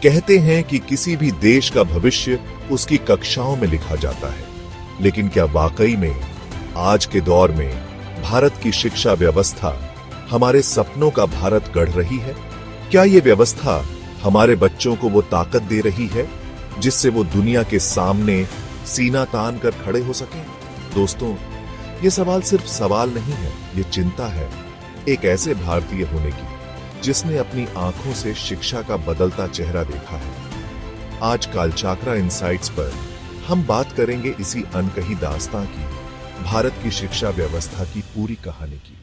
कहते हैं कि किसी भी देश का भविष्य उसकी कक्षाओं में लिखा जाता है, लेकिन क्या वाकई में आज के दौर में भारत की शिक्षा व्यवस्था हमारे सपनों का भारत गढ़ रही है? क्या ये व्यवस्था हमारे बच्चों को वो ताकत दे रही है जिससे वो दुनिया के सामने सीना तान कर खड़े हो सकें? दोस्तों, ये सवाल सिर्फ सवाल नहीं है, ये चिंता है एक ऐसे भारतीय होने की जिसने अपनी आंखों से शिक्षा का बदलता चेहरा देखा है। आज कालचाक्रा इनसाइट्स पर हम बात करेंगे इसी अनकही दास्तां की, भारत की शिक्षा व्यवस्था की पूरी कहानी की।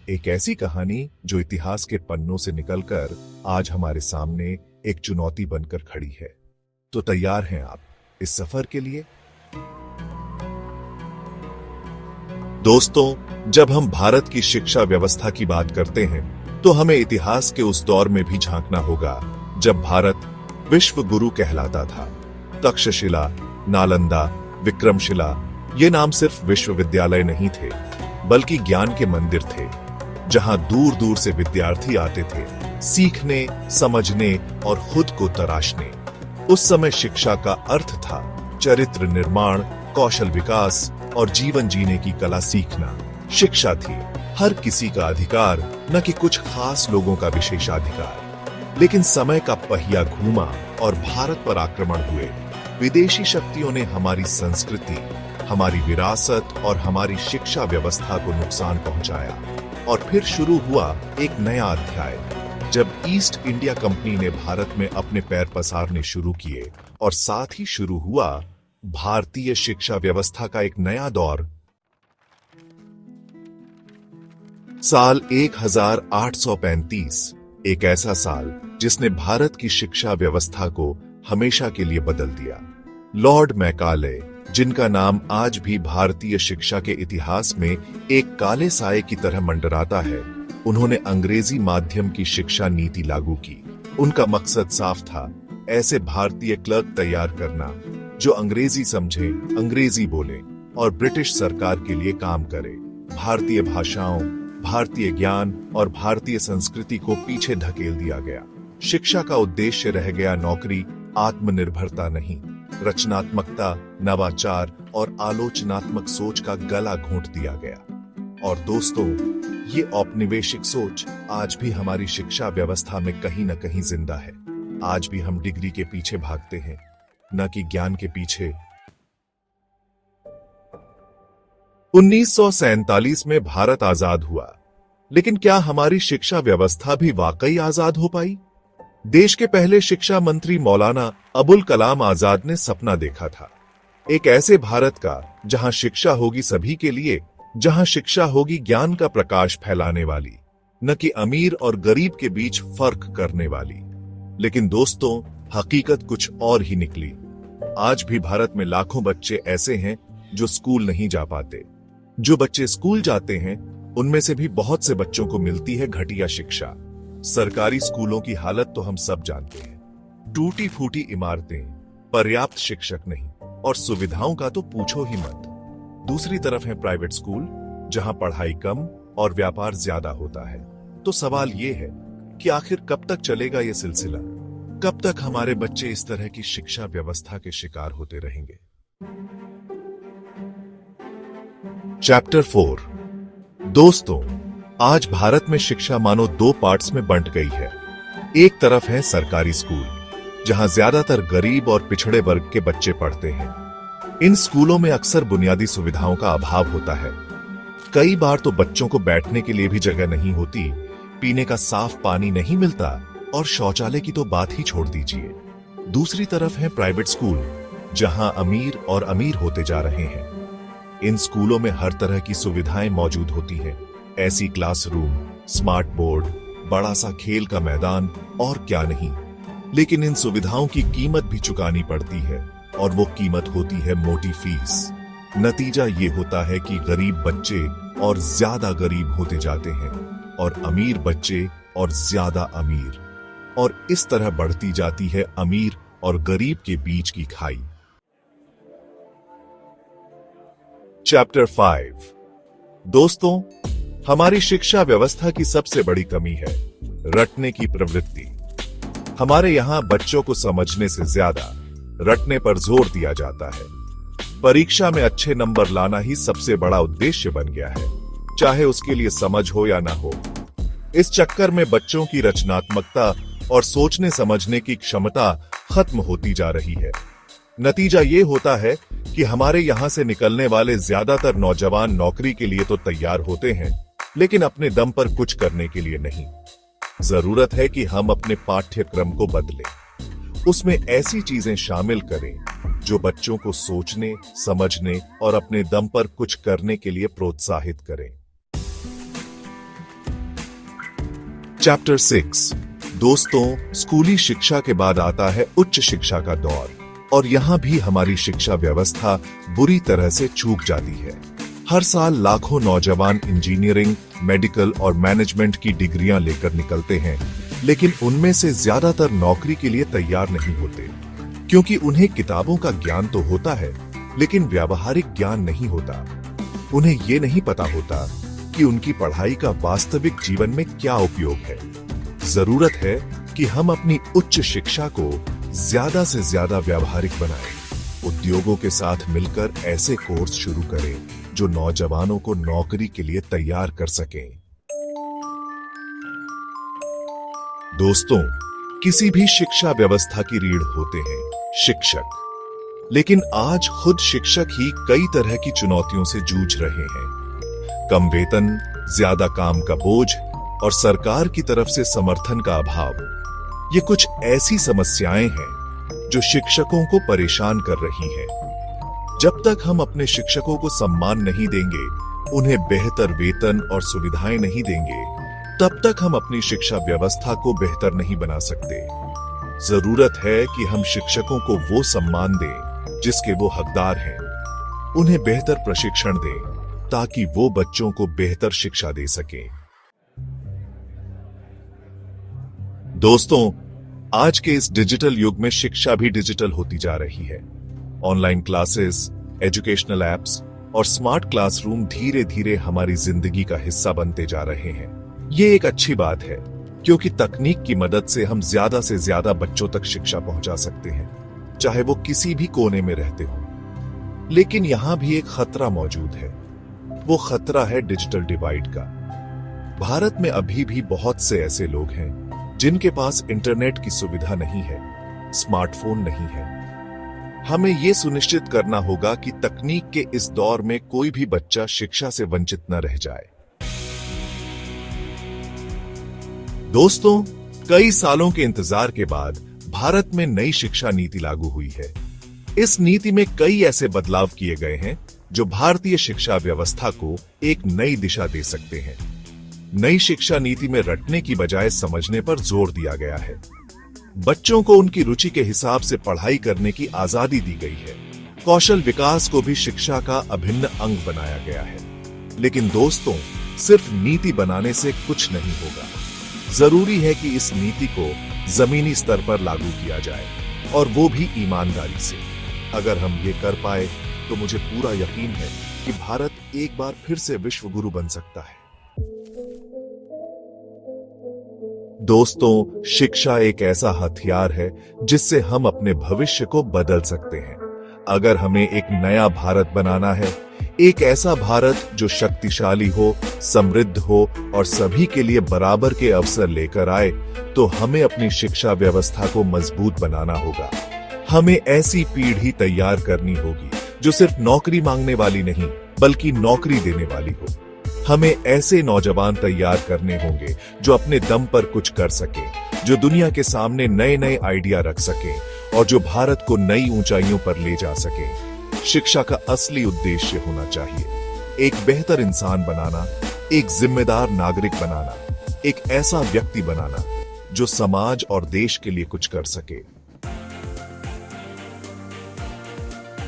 एक ऐसी कहानी जो इतिहास के पन्नों से निकलकर आज हमारे सामने एक चुनौती बनकर खड़ी है। तो तैयार हैं आप इस सफर के लिए? दोस्तों, जब हम भारत की शिक्षा व्यवस्था की बात करते हैं तो हमें इतिहास के उस दौर में भी झांकना होगा जब भारत विश्व गुरु कहलाता था। तक्षशिला, नालंदा, विक्रमशिला ये नाम सिर्फ विश्वविद्यालय नहीं थे, बल्कि ज्ञान के मंदिर थे, जहां दूर दूर से विद्यार्थी आते थे सीखने, समझने और खुद को तराशने। उस समय शिक्षा का अर्थ था चरित्र निर्माण, कौशल विकास और जीवन जीने की कला सीखना। शिक्षा थी हर किसी का अधिकार, न कि कुछ खास लोगों का विशेषाधिकार। लेकिन समय का पहिया घूमा और भारत पर आक्रमण हुए। विदेशी शक्तियों ने हमारी संस्कृति, हमारी विरासत और हमारी शिक्षा व्यवस्था को नुकसान पहुंचाया। और फिर शुरू हुआ एक नया अध्याय, जब ईस्ट इंडिया कंपनी ने भारत में अपने पैर पसारने शुरू किए और साथ ही शुरू हुआ भारतीय शिक्षा व्यवस्था का एक नया दौर। साल 1835, एक ऐसा साल जिसने भारत की शिक्षा व्यवस्था को हमेशा के लिए बदल दिया। लॉर्ड मैकाले, जिनका नाम आज भी भारतीय शिक्षा के इतिहास में एक काले साए की तरह मंडराता है, उन्होंने अंग्रेजी माध्यम की शिक्षा नीति लागू की। उनका मकसद साफ था, ऐसे भारतीय क्लर्क तैयार करना जो अंग्रेजी समझे, अंग्रेजी बोले और ब्रिटिश सरकार के लिए काम करे। भारतीय भाषाओं, भारतीय ज्ञान और भारतीय संस्कृति को पीछे धकेल दिया गया। शिक्षा का उद्देश्य रह गया नौकरी, आत्मनिर्भरता नहीं, रचनात्मकता, नवाचार और आलोचनात्मक सोच का गला घोंट दिया गया। और दोस्तों, ये औपनिवेशिक सोच आज भी हमारी शिक्षा व्यवस्था में कहीं न कहीं जिंदा है। आज भी हम डिग्री के पीछे भागते हैं, न कि ज्ञान के पीछे। 1947 में भारत आजाद हुआ, लेकिन क्या हमारी शिक्षा व्यवस्था भी वाकई आजाद हो पाई? देश के पहले शिक्षा मंत्री मौलाना अबुल कलाम आजाद ने सपना देखा था, एक ऐसे भारत का जहां शिक्षा होगी सभी के लिए, जहां शिक्षा होगी ज्ञान का प्रकाश फैलाने वाली, न कि अमीर और गरीब के बीच फर्क करने वाली। लेकिन दोस्तों, हकीकत कुछ और ही निकली। आज भी भारत में लाखों बच्चे ऐसे हैं जो स्कूल नहीं जा पाते। जो बच्चे स्कूल जाते हैं उनमें से भी बहुत से बच्चों को मिलती है घटिया शिक्षा। सरकारी स्कूलों की हालत तो हम सब जानते हैं, टूटी फूटी इमारतें, पर्याप्त शिक्षक नहीं और सुविधाओं का तो पूछो ही मत। दूसरी तरफ है प्राइवेट स्कूल, जहां पढ़ाई कम और व्यापार ज्यादा होता है। तो सवाल ये है कि आखिर कब तक चलेगा ये सिलसिला? कब तक हमारे बच्चे इस तरह की शिक्षा व्यवस्था के शिकार होते रहेंगे? चैप्टर 4। दोस्तों, आज भारत में शिक्षा मानो दो पार्ट्स में बंट गई है। एक तरफ है सरकारी स्कूल, जहां ज्यादातर गरीब और पिछड़े वर्ग के बच्चे पढ़ते हैं। इन स्कूलों में अक्सर बुनियादी सुविधाओं का अभाव होता है। कई बार तो बच्चों को बैठने के लिए भी जगह नहीं होती, पीने का साफ पानी नहीं मिलता और शौचालय की तो बात ही छोड़ दीजिए। दूसरी तरफ है प्राइवेट स्कूल, जहां अमीर और अमीर होते जा रहे हैं। इन स्कूलों में हर तरह की सुविधाएं मौजूद होती हैं, ऐसी क्लासरूम, स्मार्ट बोर्ड, बड़ा सा खेल का मैदान और क्या नहीं। लेकिन इन सुविधाओं की कीमत भी चुकानी पड़ती है और वो कीमत होती है मोटी फीस। नतीजा ये होता है कि गरीब बच्चे और ज्यादा गरीब होते जाते हैं और अमीर बच्चे और ज्यादा अमीर, और इस तरह बढ़ती जाती है अमीर और गरीब के बीच की खाई। चैप्टर 5। दोस्तों, हमारी शिक्षा व्यवस्था की सबसे बड़ी कमी है रटने की प्रवृत्ति। हमारे यहाँ बच्चों को समझने से ज्यादा रटने पर जोर दिया जाता है। परीक्षा में अच्छे नंबर लाना ही सबसे बड़ा उद्देश्य बन गया है, चाहे उसके लिए समझ हो या ना हो। इस चक्कर में बच्चों की रचनात्मकता और सोचने समझने की क्षमता खत्म होती जा रही है। नतीजा ये होता है कि हमारे यहाँ से निकलने वाले ज्यादातर नौजवान नौकरी के लिए तो तैयार होते हैं, लेकिन अपने दम पर कुछ करने के लिए नहीं। जरूरत है कि हम अपने पाठ्यक्रम को बदलें, उसमें ऐसी चीजें शामिल करें जो बच्चों को सोचने, समझने और अपने दम पर कुछ करने के लिए प्रोत्साहित करें। चैप्टर 6। दोस्तों, स्कूली शिक्षा के बाद आता है उच्च शिक्षा का दौर, और यहां भी हमारी शिक्षा व्यवस्था बुरी तरह से चूक जाती है। हर साल लाखों नौजवान इंजीनियरिंग, मेडिकल और मैनेजमेंट की डिग्रियां लेकर निकलते हैं, लेकिन उनमें से ज्यादातर नौकरी के लिए तैयार नहीं होते, क्योंकि उन्हें किताबों का ज्ञान तो होता है, लेकिन व्यावहारिक ज्ञान नहीं होता। उन्हें ये नहीं पता होता कि उनकी पढ़ाई का वास्तविक जीवन में क्या उपयोग है। जरूरत है कि हम अपनी उच्च शिक्षा को ज्यादा से ज्यादा व्यावहारिक बनाएं। उद्योगों के साथ मिलकर ऐसे कोर्स शुरू करें जो नौजवानों को नौकरी के लिए तैयार कर सकें। दोस्तों, किसी भी शिक्षा व्यवस्था की रीढ़ होते हैं शिक्षक, लेकिन आज खुद शिक्षक ही कई तरह की चुनौतियों से जूझ रहे हैं। कम वेतन, ज्यादा काम का बोझ और सरकार की तरफ से समर्थन का अभाव, ये कुछ ऐसी समस्याएं हैं जो शिक्षकों को परेशान कर रही हैं। जब तक हम अपने शिक्षकों को सम्मान नहीं देंगे, उन्हें बेहतर वेतन और सुविधाएं नहीं देंगे, तब तक हम अपनी शिक्षा व्यवस्था को बेहतर नहीं बना सकते। जरूरत है कि हम शिक्षकों को वो सम्मान दें जिसके वो हकदार हैं। उन्हें बेहतर प्रशिक्षण दें ताकि वो बच्चों को बेहतर शिक्षा दे सकें। दोस्तों, आज के इस डिजिटल युग में शिक्षा भी डिजिटल होती जा रही है। ऑनलाइन क्लासेस, एजुकेशनल एप्स और स्मार्ट क्लासरूम धीरे धीरे हमारी जिंदगी का हिस्सा बनते जा रहे हैं। ये एक अच्छी बात है, क्योंकि तकनीक की मदद से हम ज्यादा से ज्यादा बच्चों तक शिक्षा पहुंचा सकते हैं, चाहे वो किसी भी कोने में रहते हो। लेकिन यहां भी एक खतरा मौजूद है। वो खतरा है डिजिटल डिवाइड का। भारत में अभी भी बहुत से ऐसे लोग हैं जिनके पास इंटरनेट की सुविधा नहीं है, स्मार्टफोन नहीं है। हमें यह सुनिश्चित करना होगा कि तकनीक के इस दौर में कोई भी बच्चा शिक्षा से वंचित न रह जाए। दोस्तों, कई सालों के इंतजार के बाद भारत में नई शिक्षा नीति लागू हुई है। इस नीति में कई ऐसे बदलाव किए गए हैं जो भारतीय शिक्षा व्यवस्था को एक नई दिशा दे सकते हैं। नई शिक्षा नीति में रटने की बजाय समझने पर जोर दिया गया है। बच्चों को उनकी रुचि के हिसाब से पढ़ाई करने की आजादी दी गई है। कौशल विकास को भी शिक्षा का अभिन्न अंग बनाया गया है। लेकिन दोस्तों, सिर्फ नीति बनाने से कुछ नहीं होगा। जरूरी है कि इस नीति को जमीनी स्तर पर लागू किया जाए, और वो भी ईमानदारी से। अगर हम ये कर पाए तो मुझे पूरा यकीन है कि भारत एक बार फिर से विश्व गुरु बन सकता है। दोस्तों, शिक्षा एक ऐसा हथियार है जिससे हम अपने भविष्य को बदल सकते हैं। अगर हमें एक नया भारत बनाना है, एक ऐसा भारत जो शक्तिशाली हो, समृद्ध हो और सभी के लिए बराबर के अवसर लेकर आए, तो हमें अपनी शिक्षा व्यवस्था को मजबूत बनाना होगा। हमें ऐसी पीढ़ी तैयार करनी होगी जो सिर्फ नौकरी मांगने वाली नहीं, बल्कि नौकरी देने वाली हो। हमें ऐसे नौजवान तैयार करने होंगे जो अपने दम पर कुछ कर सके, जो दुनिया के सामने नए नए आइडिया रख सके और जो भारत को नई ऊंचाइयों पर ले जा सके। शिक्षा का असली उद्देश्य होना चाहिए एक बेहतर इंसान बनाना, एक जिम्मेदार नागरिक बनाना, एक ऐसा व्यक्ति बनाना जो समाज और देश के लिए कुछ कर सके।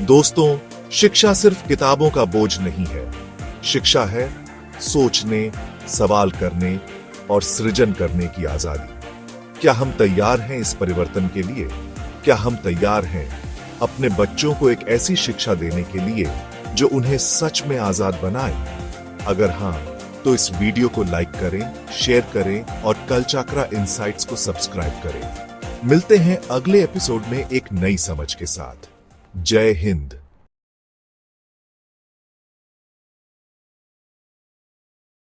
दोस्तों, शिक्षा सिर्फ किताबों का बोझ नहीं है। शिक्षा है सोचने, सवाल करने और सृजन करने की आजादी। क्या हम तैयार हैं इस परिवर्तन के लिए? क्या हम तैयार हैं अपने बच्चों को एक ऐसी शिक्षा देने के लिए जो उन्हें सच में आजाद बनाए? अगर हां, तो इस वीडियो को लाइक करें, शेयर करें और कलचक्रा इनसाइट्स को सब्सक्राइब करें। मिलते हैं अगले एपिसोड में एक नई समझ के साथ। जय हिंद।